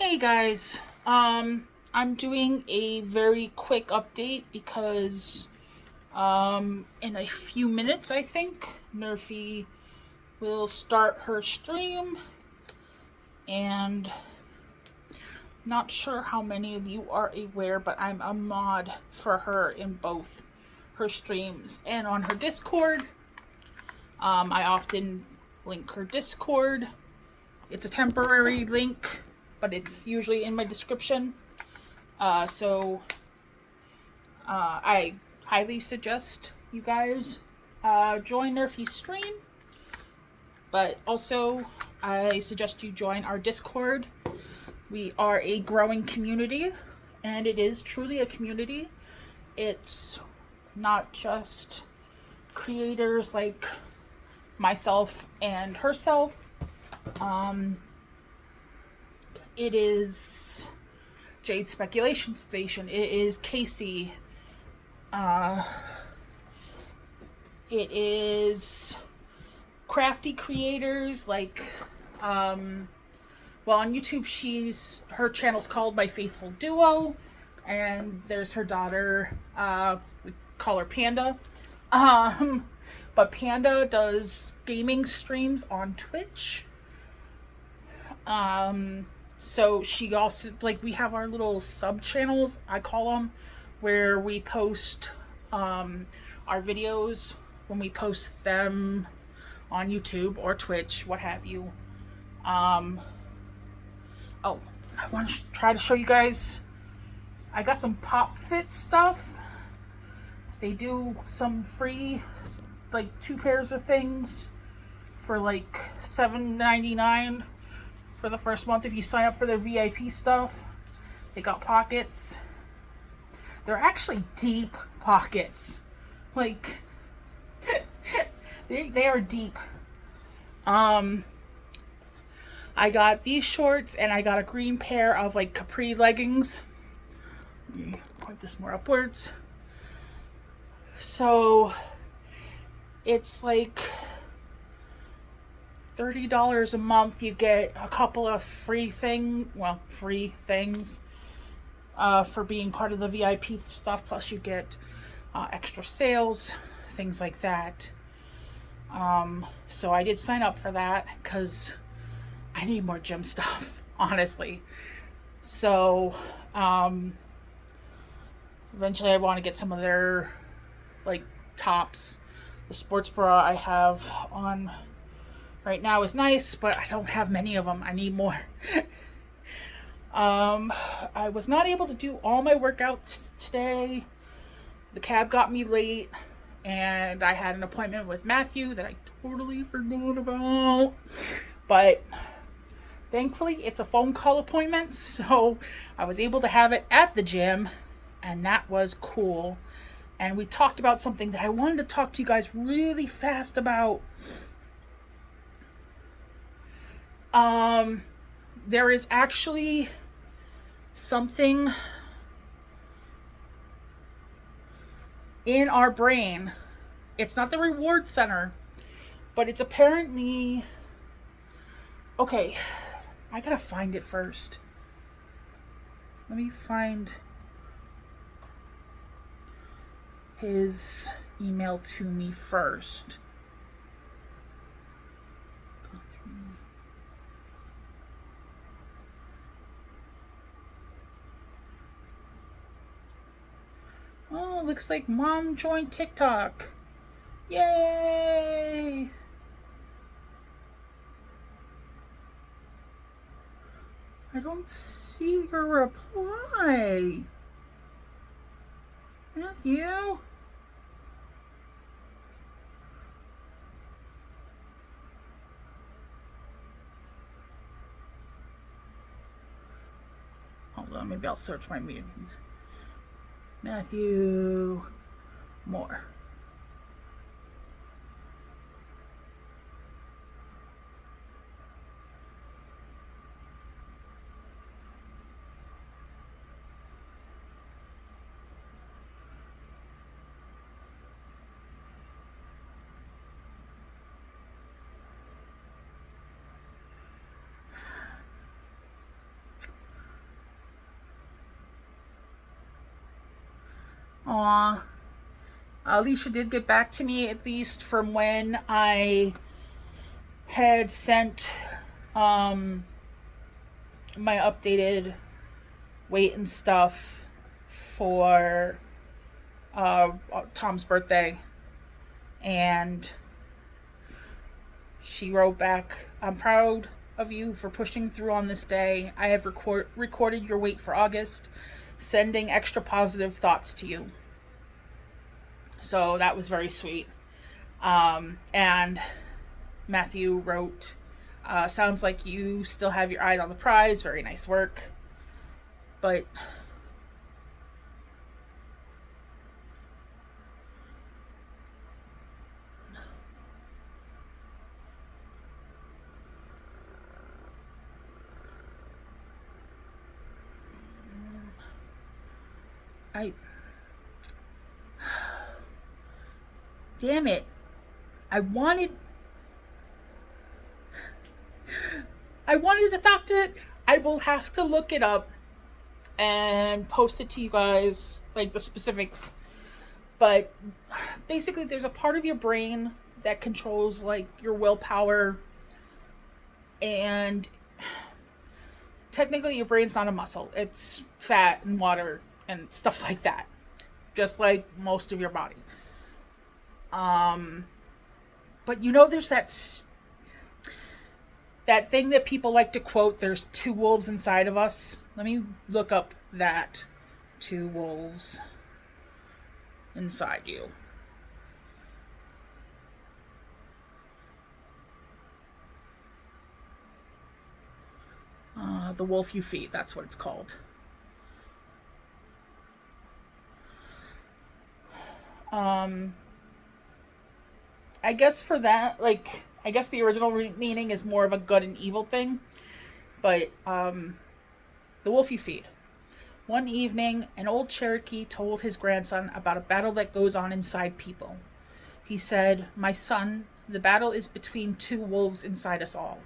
Hey guys, I'm doing a very quick update because in a few minutes I think Nerfy will start her stream, and not sure how many of you are aware, but I'm a mod for her in both her streams and on her Discord. I often link her Discord. It's a temporary link, but it's usually in my description. So I highly suggest you guys join Nerfy's stream. But also, I suggest you join our Discord. We are a growing community, and it is truly a community. It's not just creators like myself and herself. It is Jade Speculation Station. It is Casey. It is crafty creators like, on YouTube, her channel's called My Faithful Duo, and there's her daughter, we call her Panda. But Panda does gaming streams on Twitch. So she also, we have our little sub channels, I call them, where we post our videos when we post them on YouTube or Twitch, what have you. Oh, I want to try to show you guys. I got some Pop Fit stuff. They do some free, 2 pairs of things for $7.99 for the first month if you sign up for their VIP stuff. They got pockets. They're actually deep pockets. They are deep. I got these shorts, and I got a green pair of capri leggings. Let me point this more upwards. So it's $30 a month. You get a couple of free things for being part of the VIP stuff. Plus you get extra sales, things like that. So I did sign up for that because I need more gym stuff, honestly. So eventually I want to get some of their tops. The sports bra I have on right now is nice, but I don't have many of them. I need more. I was not able to do all my workouts today. The cab got me late, and I had an appointment with Matthew that I totally forgot about. But thankfully, it's a phone call appointment, so I was able to have it at the gym, and that was cool. And we talked about something that I wanted to talk to you guys really fast about. There is actually something in our brain. It's not the reward center, but it's apparently... Okay, I gotta find it first. Let me find his email to me first. Oh, looks like Mom joined TikTok. Yay! I don't see your reply. Matthew? Hold on, maybe I'll search my meeting. Matthew Moore. Aw. Alicia did get back to me, at least from when I had sent um, my updated weight and stuff for Tom's birthday. And she wrote back, "I'm proud of you for pushing through on this day. I have recorded your weight for August, sending extra positive thoughts to you." So that was very sweet. And Matthew wrote, "Sounds like you still have your eyes on the prize. Very nice work." But I, damn it, I wanted, to talk to it. I will have to look it up and post it to you guys, like the specifics. But basically, there's a part of your brain that controls like your willpower, and technically, your brain's not a muscle. It's fat and water and stuff like that, just like most of your body. But there's that thing that people like to quote. There's two wolves inside of us. Let me look up that. Two wolves inside you. The wolf you feed. That's what it's called. I guess for that, like, I guess the original meaning is more of a good and evil thing. But, the wolf you feed. One evening, an old Cherokee told his grandson about a battle that goes on inside people. He said, "My son, the battle is between two wolves inside us all.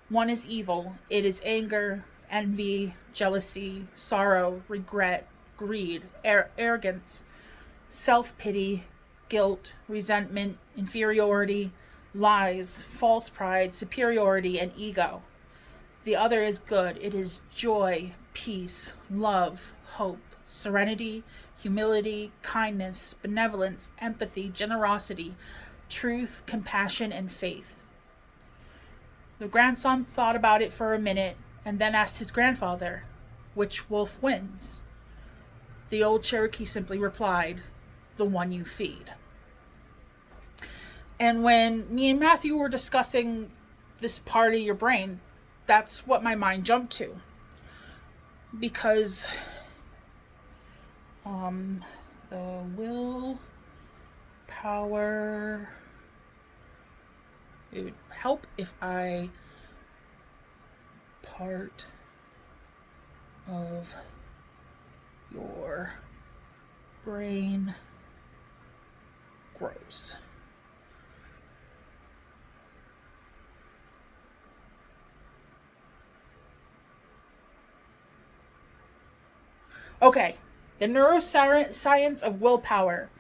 One is evil. It is anger, envy, jealousy, sorrow, regret, greed, arrogance, self-pity, guilt, resentment, inferiority, lies, false pride, superiority, and ego. The other is good. It is joy, peace, love, hope, serenity, humility, kindness, benevolence, empathy, generosity, truth, compassion, and faith." The grandson thought about it for a minute and then asked his grandfather, "Which wolf wins?" The old Cherokee simply replied, "The one you feed." And when me and Matthew were discussing this part of your brain, that's what my mind jumped to. Because the will power, it would help if I part of your brain grows. Okay, the neuroscience of willpower.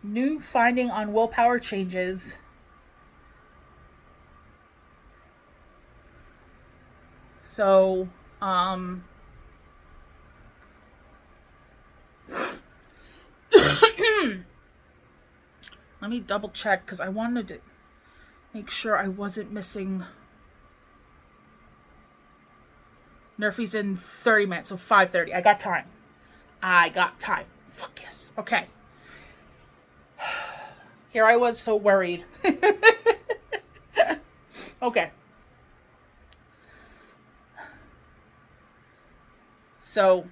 New finding on willpower changes. So, let me double check because I wanted to make sure I wasn't missing. Nerfy's in 30 minutes, so 5:30. I got time. Fuck yes. Okay. Here I was so worried. Okay. So,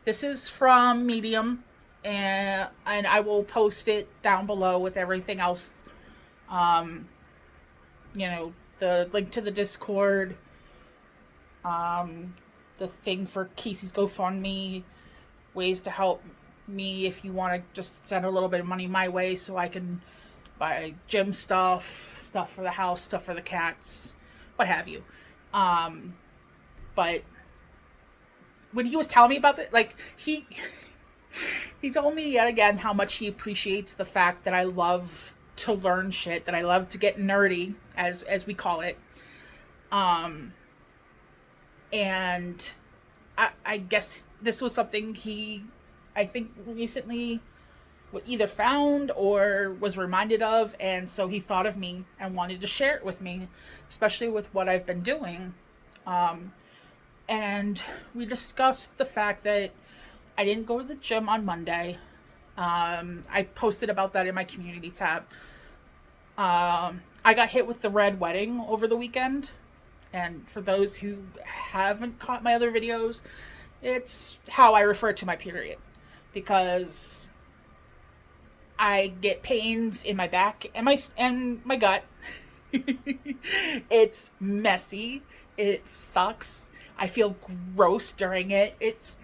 this is from Medium, and I will post it down below with everything else. The link to the Discord, the thing for Casey's GoFundMe, ways to help me if you want to just send a little bit of money my way so I can buy gym stuff for the house, stuff for the cats, what have you. But when he was telling me about it, like he told me yet again how much he appreciates the fact that I love to learn shit, that I love to get nerdy, as we call it. And I guess this was something he, I think, recently either found or was reminded of, and so he thought of me and wanted to share it with me, especially with what I've been doing. And we discussed the fact that I didn't go to the gym on Monday. I posted about that in my community tab. I got hit with the red wedding over the weekend. And for those who haven't caught my other videos, it's how I refer to my period. Because I get pains in my back and my gut. It's messy. It sucks. I feel gross during it. It's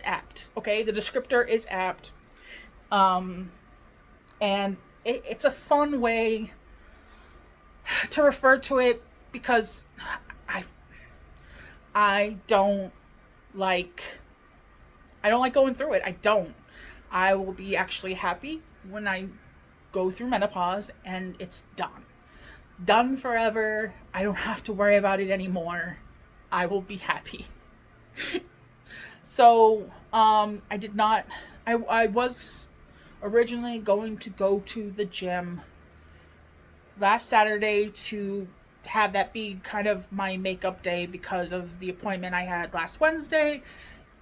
apt, okay? The descriptor is apt. And it's a fun way to refer to it because I don't like going through it. I don't. I will be actually happy when I go through menopause and it's done. Done forever. I don't have to worry about it anymore. I will be happy. So, I was originally going to go to the gym last Saturday to have that be kind of my makeup day because of the appointment I had last Wednesday.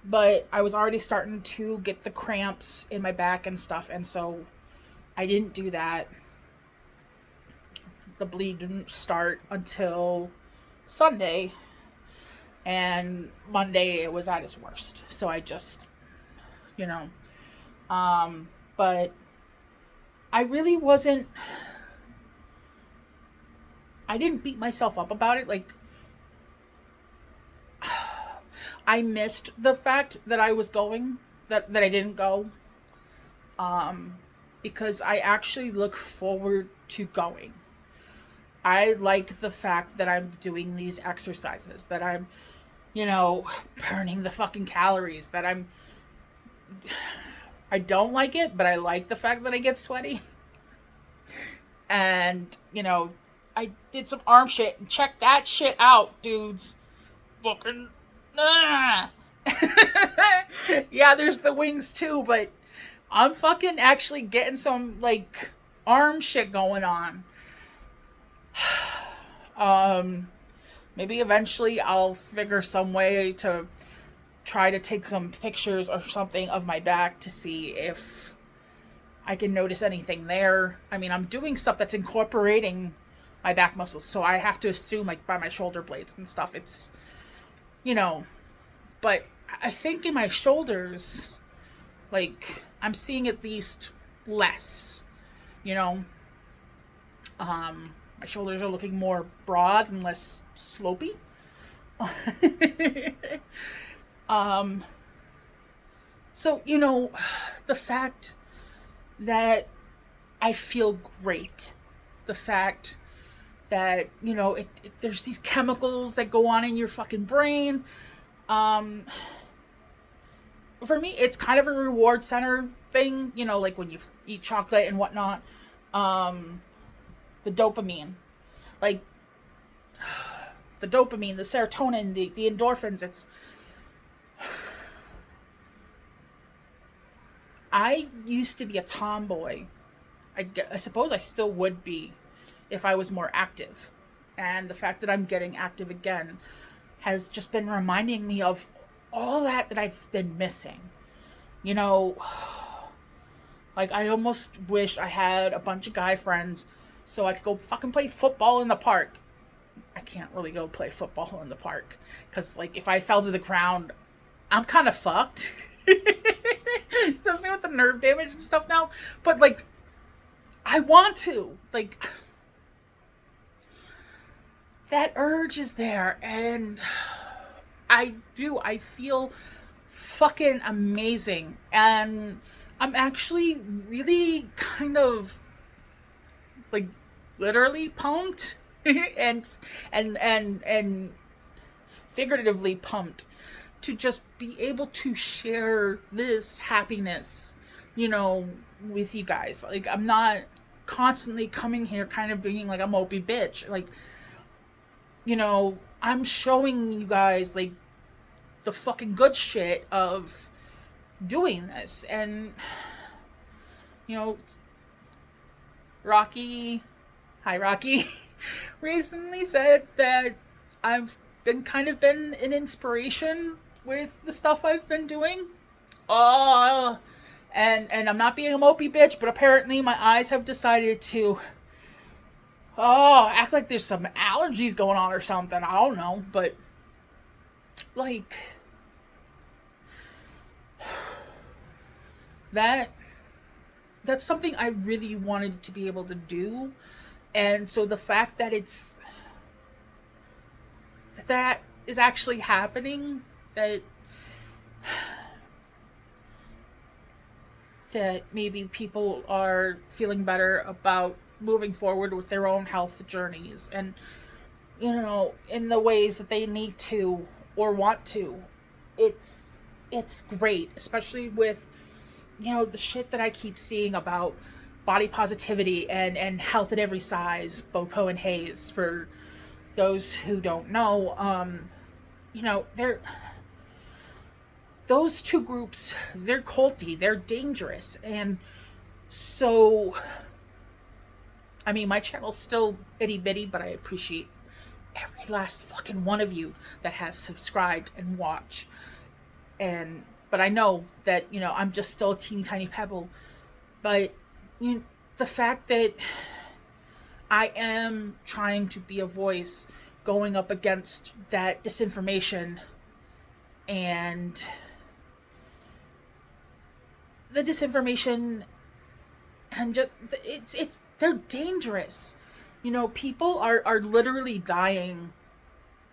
But I was already starting to get the cramps in my back and stuff, and so I didn't do that. The bleed didn't start until Sunday, and Monday it was at its worst. So I just, but I really wasn't, I didn't beat myself up about it. Like, I missed the fact that I was going, that I didn't go, because I actually look forward to going. I like the fact that I'm doing these exercises, that I'm, burning the fucking calories, that I don't like it, but I like the fact that I get sweaty. And, I did some arm shit, and check that shit out, dudes. Fucking, yeah, there's the wings too, but I'm fucking actually getting some, arm shit going on. Maybe eventually I'll figure some way to try to take some pictures or something of my back to see if I can notice anything there. I mean, I'm doing stuff that's incorporating my back muscles, so I have to assume, by my shoulder blades and stuff, it's, but I think in my shoulders, I'm seeing at least less, my shoulders are looking more broad and less slopey. So, the fact that I feel great, the fact that, there's these chemicals that go on in your fucking brain. For me, it's kind of a reward center thing, when you eat chocolate and whatnot. The dopamine, the dopamine, the serotonin, the endorphins, I used to be a tomboy. I suppose I still would be if I was more active. And the fact that I'm getting active again has just been reminding me of all that I've been missing. I almost wish I had a bunch of guy friends so I could go fucking play football in the park. I can't really go play football in the park because, if I fell to the ground, I'm kind of fucked. Especially with the nerve damage and stuff now. But, I want to. That urge is there. And I do. I feel fucking amazing. And I'm actually really kind of, literally pumped and figuratively pumped to just be able to share this happiness, with you guys. Like, I'm not constantly coming here kind of being like a mopey bitch. Like, I'm showing you guys, like, the fucking good shit of doing this. And, Rocky, hi Rocky, recently said that I've been an inspiration with the stuff I've been doing. And I'm not being a mopey bitch, but apparently my eyes have decided to act like there's some allergies going on or something. I don't know, but like that's something I really wanted to be able to do. And so the fact that that is actually happening, that maybe people are feeling better about moving forward with their own health journeys, and in the ways that they need to or want to. It's great, especially with the shit that I keep seeing about body positivity and health at every size, Boco and Hayes, for those who don't know. They're those two groups, they're culty, they're dangerous. And so, I mean, my channel's still itty bitty, but I appreciate every last fucking one of you that have subscribed and watch. But I know that, I'm just still a teeny tiny pebble. But the fact that I am trying to be a voice going up against that disinformation and the disinformation, and just they're dangerous. People are literally dying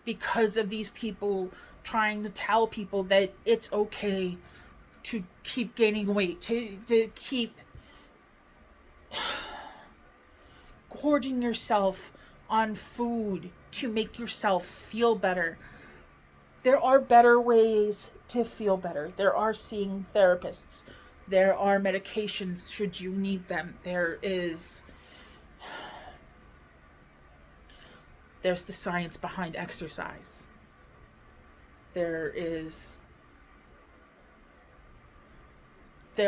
because of these people trying to tell people that it's okay to keep gaining weight, to keep gorging yourself on food to make yourself feel better. There are better ways to feel better. There are seeing therapists. There are medications should you need them. There's the science behind exercise. There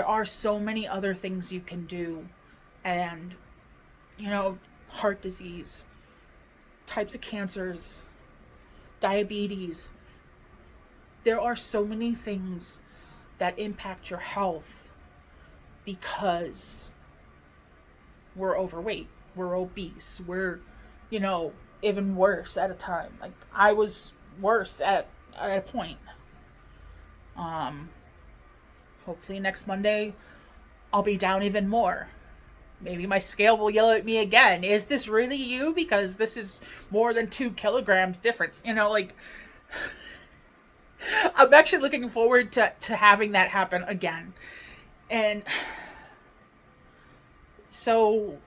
are so many other things you can do. And, heart disease, types of cancers, diabetes. There are so many things that impact your health because we're overweight, we're obese, we're, even worse at a time. Like, I was worse at a point. Hopefully next Monday I'll be down even more. Maybe my scale will yell at me again. Is this really you? Because this is more than 2 kilograms difference. I'm actually looking forward to having that happen again. And so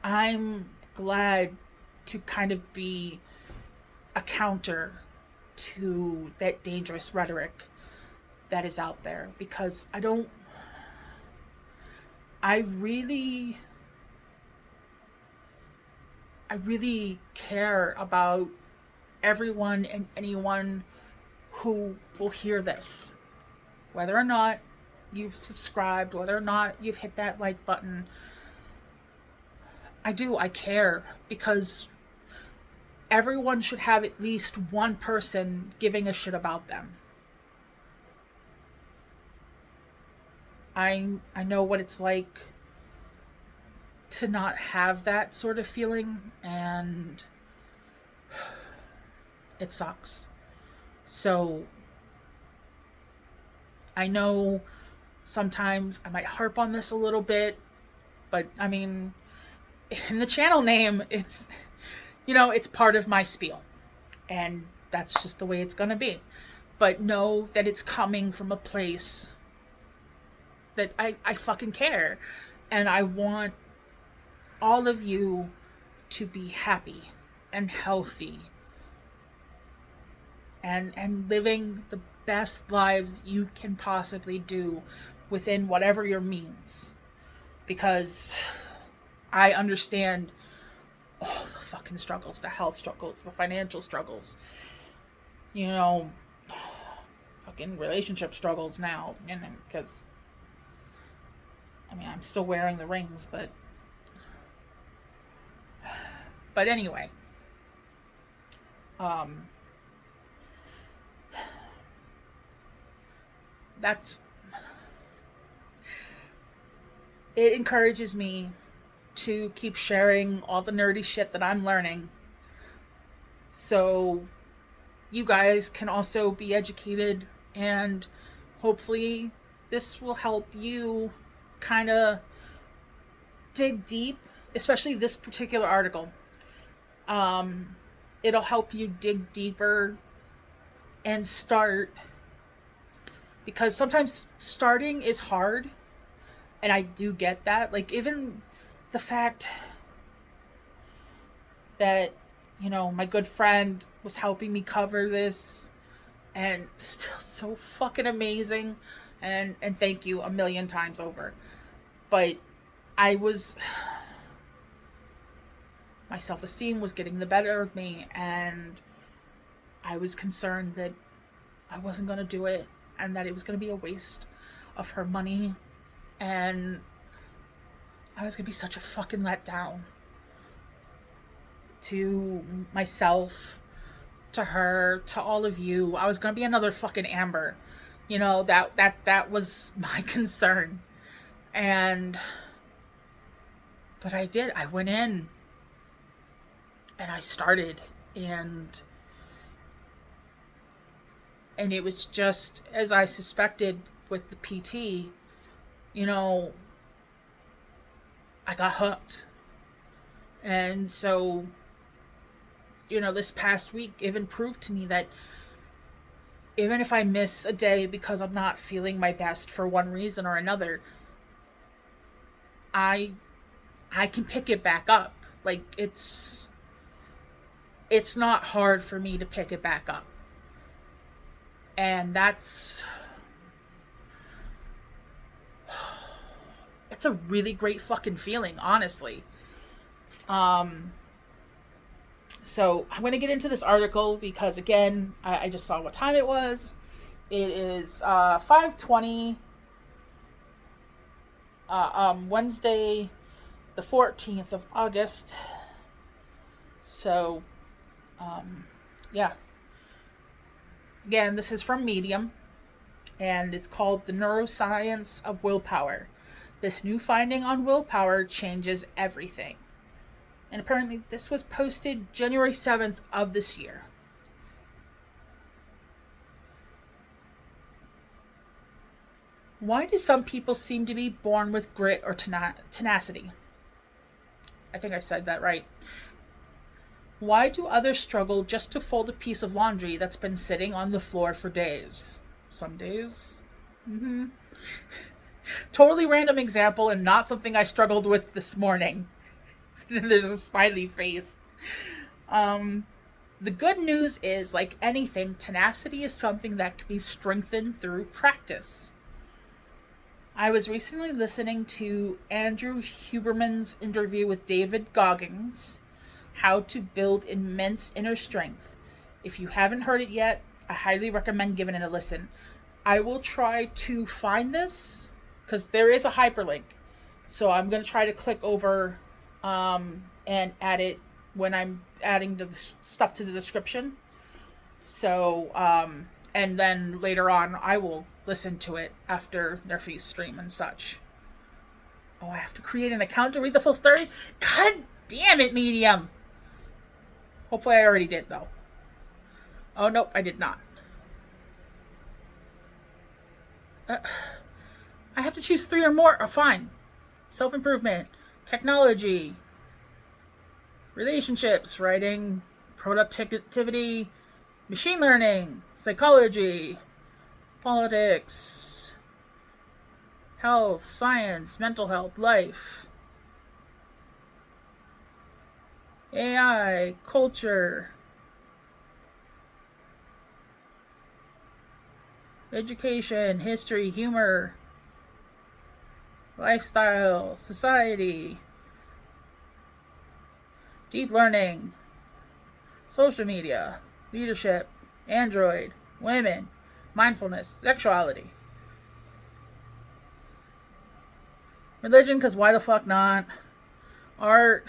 I'm glad to kind of be a counter to that dangerous rhetoric that is out there, because I really care about everyone and anyone who will hear this, whether or not you've subscribed, whether or not you've hit that like button. I care, because everyone should have at least one person giving a shit about them. I know what it's like to not have that sort of feeling, and it sucks. So I know sometimes I might harp on this a little bit, but I mean, in the channel name, it's part of my spiel, and that's just the way it's gonna be. But know that it's coming from a place that I fucking care, and I want all of you to be happy and healthy and living the best lives you can possibly do within whatever your means. Because I understand all the fucking struggles, the health struggles, the financial struggles, you know, fucking relationship struggles now, you know, because, I mean, I'm still wearing the rings, but anyway, that's, it encourages me to keep sharing all the nerdy shit that I'm learning, so you guys can also be educated, and hopefully this will help you kind of dig deep, especially this particular article. It'll help you dig deeper and start, because sometimes starting is hard, and I do get that. Like, even the fact that, you know, my good friend was helping me cover this, and still so fucking amazing, and thank you a million times over. But I was, my self-esteem was getting the better of me, and I was concerned that I wasn't going to do it, and that it was going to be a waste of her money, and I was going to be such a fucking letdown to myself, to her, to all of you. I was going to be another fucking Amber. You know, that was my concern. And, but I did. I went in and I started, and it was just as I suspected with the PT. You know, I got hooked. And so, you know, this past week even proved to me that even if I miss a day because I'm not feeling my best for one reason or another, I can pick it back up. Like, it's not hard for me to pick it back up. And it's a really great fucking feeling, honestly. So I'm going to get into this article because, again, I just saw what time it was. It is 5:20, Wednesday, the 14th of August. So, yeah. Again, this is from Medium, and it's called The Neuroscience of Willpower. This new finding on willpower changes everything. And apparently this was posted January 7th of this year. Why do some people seem to be born with grit or tenacity? I think I said that right. Why do others struggle just to fold a piece of laundry that's been sitting on the floor for days? Some days. Totally random example, and not something I struggled with this morning. There's a smiley face. The good news is, like anything, tenacity is something that can be strengthened through practice. I was recently listening to Andrew Huberman's interview with David Goggins, How to Build Immense Inner Strength. If you haven't heard it yet, I highly recommend giving it a listen. I will try to find this, because there is a hyperlink. So I'm going to try to click over and add it when I'm adding the stuff to the description. So, and then later on, I will listen to it after Nerfy's stream and such. Oh, I have to create an account to read the full story? God damn it, Medium! Hopefully I already did, though. Oh, nope, I did not. I have to choose 3 or more. Oh, fine. Self-improvement, technology, relationships, writing, productivity, machine learning, psychology, politics, health, science, mental health, life, AI, culture, education, history, humor, lifestyle, society, deep learning, social media, leadership, Android, women, mindfulness, sexuality, religion, because why the fuck not, art,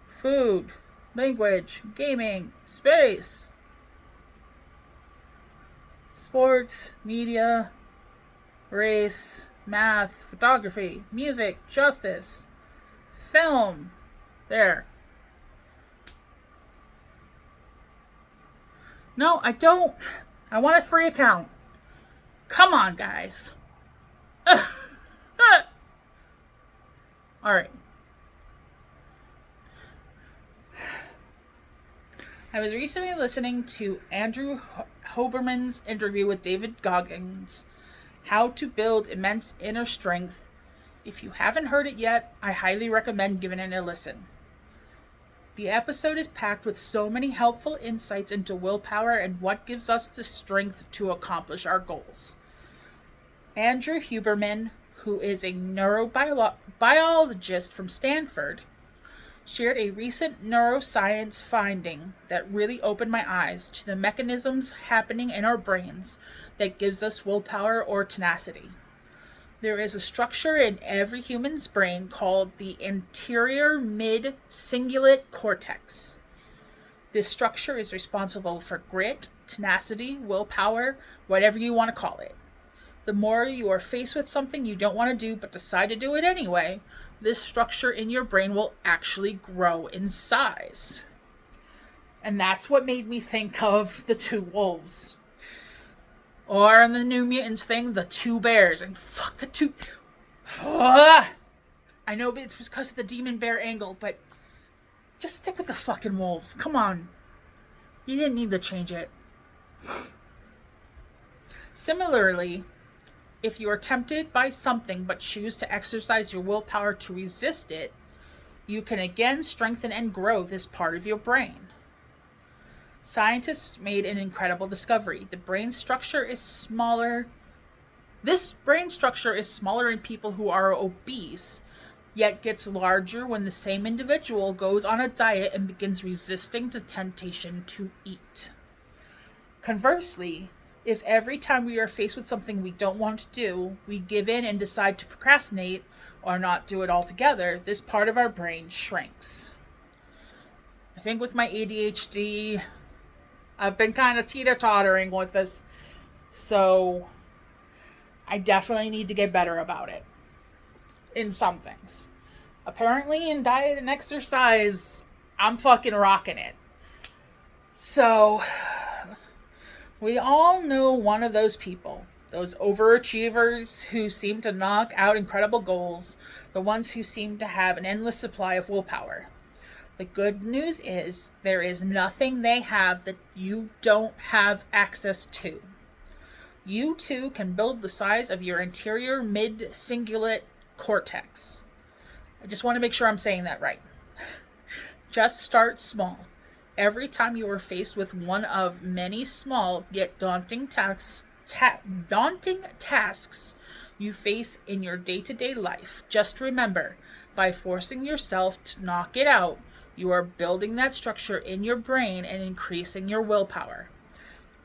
food, language, gaming, space, sports, media, race, math, photography, music, justice, film. There. No, I don't. I want a free account. Come on, guys. Alright. I was recently listening to Andrew Hoberman's interview with David Goggins, How to Build Immense Inner Strength. If you haven't heard it yet, I highly recommend giving it a listen. The episode is packed with so many helpful insights into willpower and what gives us the strength to accomplish our goals. Andrew Huberman, who is a neurobiologist from Stanford, shared a recent neuroscience finding that really opened my eyes to the mechanisms happening in our brains that gives us willpower or tenacity. There is a structure in every human's brain called the anterior mid-cingulate cortex. This structure is responsible for grit, tenacity, willpower, whatever you want to call it. The more you are faced with something you don't want to do but decide to do it anyway, this structure in your brain will actually grow in size. And that's what made me think of the two wolves. Or in the New Mutants thing, the two bears. And fuck the two... I know it was because of the demon bear angle, but just stick with the fucking wolves. Come on. You didn't need to change it. Similarly, if you are tempted by something but choose to exercise your willpower to resist it, you can again strengthen and grow this part of your brain. Scientists made an incredible discovery. The brain structure is smaller. This brain structure is smaller in people who are obese, yet gets larger when the same individual goes on a diet and begins resisting the temptation to eat. Conversely, if every time we are faced with something we don't want to do, we give in and decide to procrastinate or not do it altogether, this part of our brain shrinks. I think with my ADHD, I've been kind of teeter-tottering with this, so I definitely need to get better about it in some things. Apparently in diet and exercise, I'm fucking rocking it. So, we all know one of those people, those overachievers who seem to knock out incredible goals, the ones who seem to have an endless supply of willpower. The good news is there is nothing they have that you don't have access to. You too can build the size of your anterior mid-cingulate cortex. I just want to make sure I'm saying that right. Just start small. Every time you are faced with one of many small yet daunting tasks you face in your day-to-day life, just remember, by forcing yourself to knock it out, you are building that structure in your brain and increasing your willpower.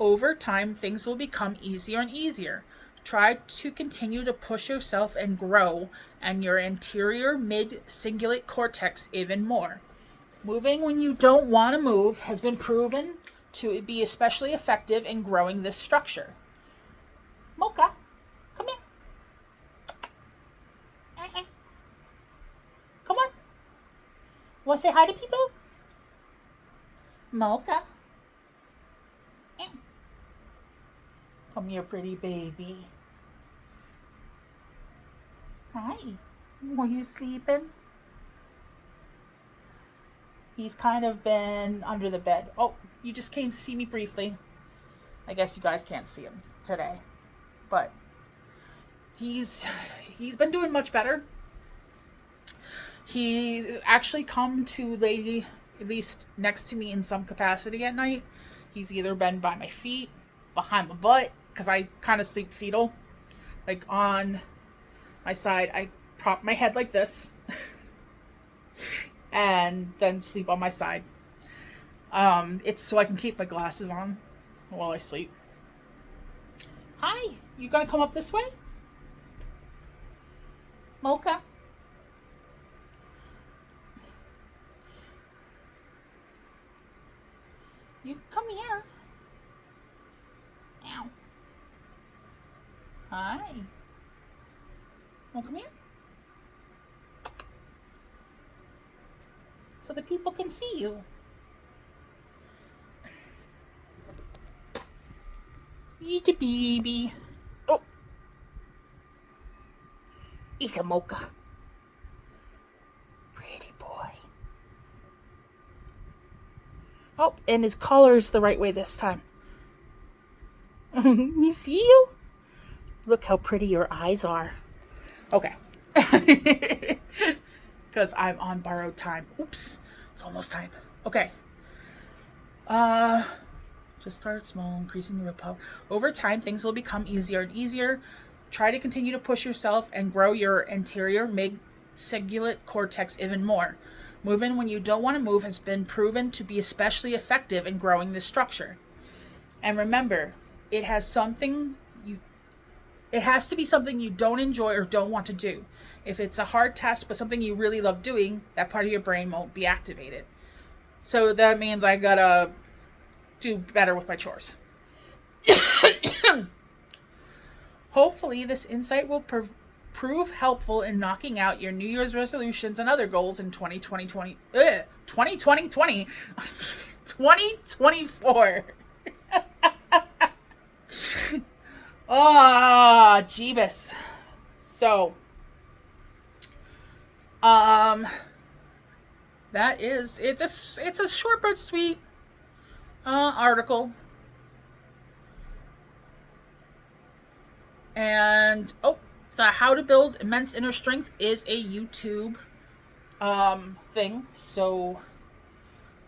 Over time, things will become easier and easier. Try to continue to push yourself and grow, and your anterior mid-cingulate cortex even more. Moving when you don't want to move has been proven to be especially effective in growing this structure. Mocha, come here. Come on. Want to say hi to people? Mocha. Come here, pretty baby. Hi. Were you sleeping? He's kind of been under the bed. Oh, you just came to see me briefly. I guess you guys can't see him today. But he's been doing much better. He's actually come to at least next to me in some capacity at night. He's either been by my feet, behind my butt, because I kind of sleep fetal. Like on my side, I prop my head like this and then sleep on my side. It's so I can keep my glasses on while I sleep. Hi, you gonna come up this way? Mocha? You come here. Ow. Hi. Wanna come here? So the people can see you. Eat a baby. Oh. He's a Mocha. Pretty boy. Oh, and his collar's the right way this time. You see you? Look how pretty your eyes are. Okay. Because I'm on borrowed time. Oops. It's almost time. Okay. Just start small, increasing your willpower. Over time, things will become easier and easier. Try to continue to push yourself and grow your anterior cingulate cortex even more. Moving when you don't want to move has been proven to be especially effective in growing this structure. And remember, it has to be something you don't enjoy or don't want to do. If it's a hard task but something you really love doing, that part of your brain won't be activated. So that means I gotta do better with my chores. Hopefully, this insight will prove helpful in knocking out your New Year's resolutions and other goals in 2024. Ah, Jeebus. So, it's a short but sweet article. And the how to build immense inner strength is a YouTube thing, so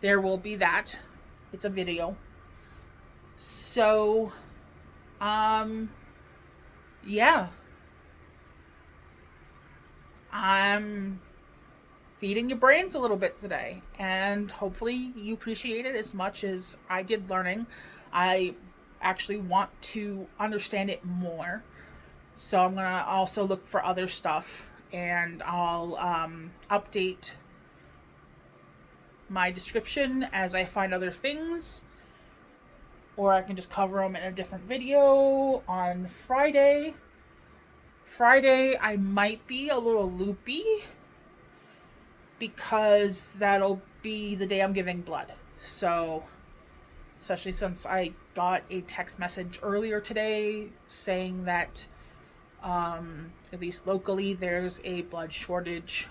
there will be that. It's a video. So yeah, I'm feeding your brains a little bit today, and hopefully you appreciate it as much as I did learning. I actually want to understand it more, so I'm gonna also look for other stuff, and I'll update my description as I find other things, or I can just cover them in a different video on Friday. I might be a little loopy because that'll be the day I'm giving blood. So, especially since I got a text message earlier today saying that at least locally there's a blood shortage.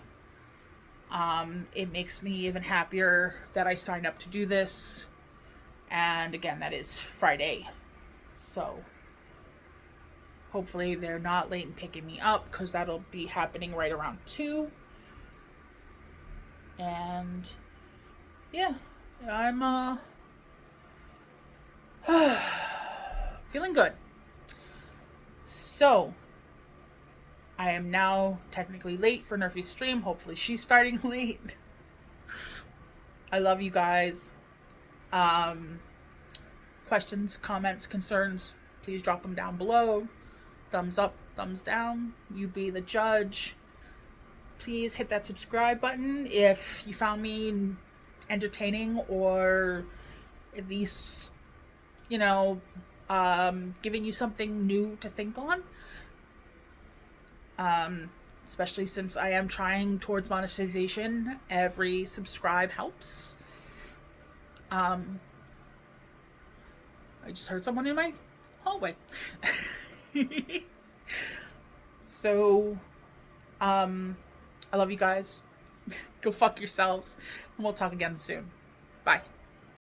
It makes me even happier that I signed up to do this. And again, that is Friday. So hopefully they're not late in picking me up, because that'll be happening right around 2. And yeah, I'm feeling good. So I am now technically late for Nerfy's stream. Hopefully she's starting late. I love you guys. Questions, comments, concerns, please drop them down below. Thumbs up, thumbs down. You be the judge. Please hit that subscribe button if you found me entertaining, or at least, giving you something new to think on. Especially since I am trying towards monetization. Every subscribe helps. I just heard someone in my hallway. So, I love you guys. Go fuck yourselves. And we'll talk again soon. Bye.